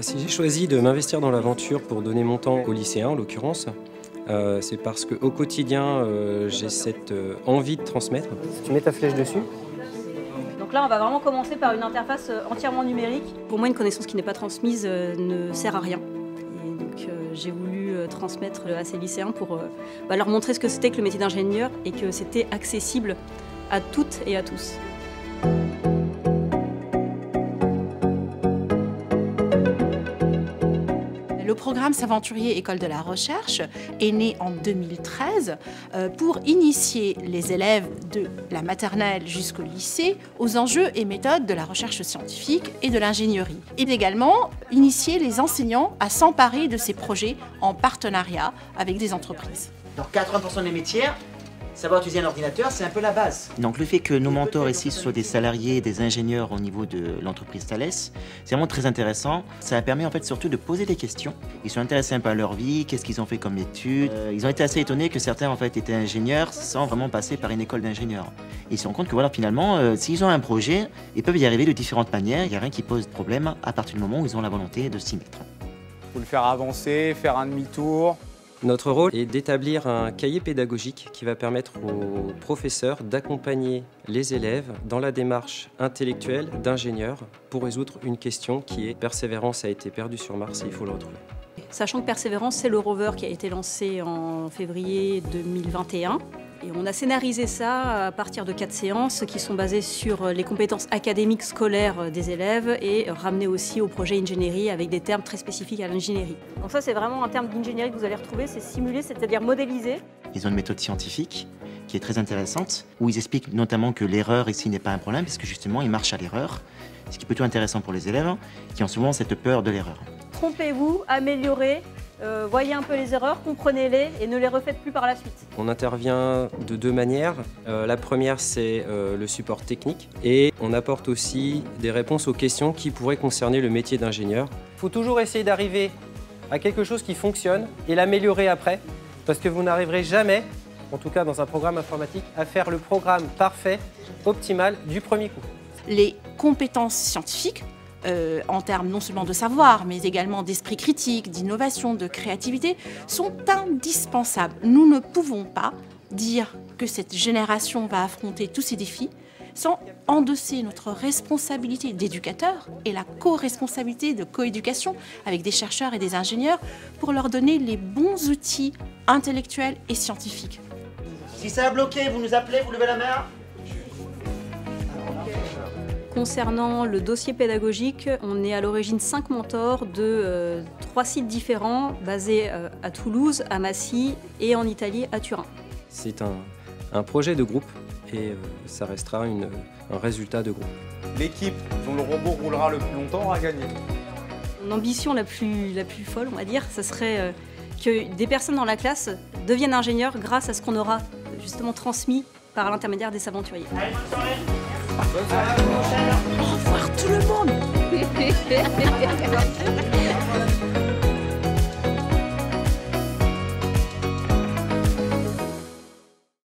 Si j'ai choisi de m'investir dans l'aventure pour donner mon temps aux lycéens, en l'occurrence, c'est parce qu'au quotidien, j'ai cette envie de transmettre. Si tu mets ta flèche dessus. Donc là, on va vraiment commencer par une interface entièrement numérique. Pour moi, une connaissance qui n'est pas transmise ne sert à rien. Et donc, j'ai voulu transmettre à ces lycéens pour leur montrer ce que c'était que le métier d'ingénieur et que c'était accessible à toutes et à tous. Le programme S'Aventurier École de la Recherche est né en 2013 pour initier les élèves de la maternelle jusqu'au lycée aux enjeux et méthodes de la recherche scientifique et de l'ingénierie. Et également initier les enseignants à s'emparer de ces projets en partenariat avec des entreprises. Dans 80% des métiers, savoir utiliser un ordinateur, c'est un peu la base. Donc le fait que nos mentors ici soient des salariés, des ingénieurs au niveau de l'entreprise Thales, c'est vraiment très intéressant. Ça permet en fait surtout de poser des questions. Ils sont intéressés un peu à leur vie, qu'est-ce qu'ils ont fait comme études. Ils ont été assez étonnés que certains en fait étaient ingénieurs sans vraiment passer par une école d'ingénieurs. Ils se rendent compte que voilà, finalement, s'ils ont un projet, ils peuvent y arriver de différentes manières. Il n'y a rien qui pose problème à partir du moment où ils ont la volonté de s'y mettre. Il faut le faire avancer, faire un demi-tour. Notre rôle est d'établir un cahier pédagogique qui va permettre aux professeurs d'accompagner les élèves dans la démarche intellectuelle d'ingénieur pour résoudre une question qui est Persévérance a été perdue sur Mars et il faut le retrouver. Sachant que Persévérance, c'est le rover qui a été lancé en février 2021. Et on a scénarisé ça à partir de 4 séances qui sont basées sur les compétences académiques scolaires des élèves et ramenées aussi au projet ingénierie avec des termes très spécifiques à l'ingénierie. Donc ça, c'est vraiment un terme d'ingénierie que vous allez retrouver, c'est simuler, c'est-à-dire modéliser. Ils ont une méthode scientifique qui est très intéressante, où ils expliquent notamment que l'erreur ici n'est pas un problème, puisque justement ils marchent à l'erreur, ce qui est plutôt intéressant pour les élèves qui ont souvent cette peur de l'erreur. Trompez-vous, améliorez. Voyez un peu les erreurs, comprenez-les et ne les refaites plus par la suite. On intervient de deux manières. La première, c'est le support technique et on apporte aussi des réponses aux questions qui pourraient concerner le métier d'ingénieur. Il faut toujours essayer d'arriver à quelque chose qui fonctionne et l'améliorer après parce que vous n'arriverez jamais, en tout cas dans un programme informatique, à faire le programme parfait, optimal du premier coup. Les compétences scientifiques, en termes non seulement de savoir, mais également d'esprit critique, d'innovation, de créativité, sont indispensables. Nous ne pouvons pas dire que cette génération va affronter tous ces défis sans endosser notre responsabilité d'éducateur et la co-responsabilité de coéducation avec des chercheurs et des ingénieurs pour leur donner les bons outils intellectuels et scientifiques. Si ça a bloqué, vous nous appelez, vous levez la main. Concernant le dossier pédagogique, on est à l'origine 5 mentors de 3 sites différents basés à Toulouse, à Massy et en Italie, à Turin. C'est un projet de groupe et ça restera un résultat de groupe. L'équipe dont le robot roulera le plus longtemps aura gagné. Mon ambition la plus folle, on va dire, ce serait que des personnes dans la classe deviennent ingénieurs grâce à ce qu'on aura justement transmis par l'intermédiaire des S'Aventuriers. Allez, bonne soirée. Au revoir tout le monde.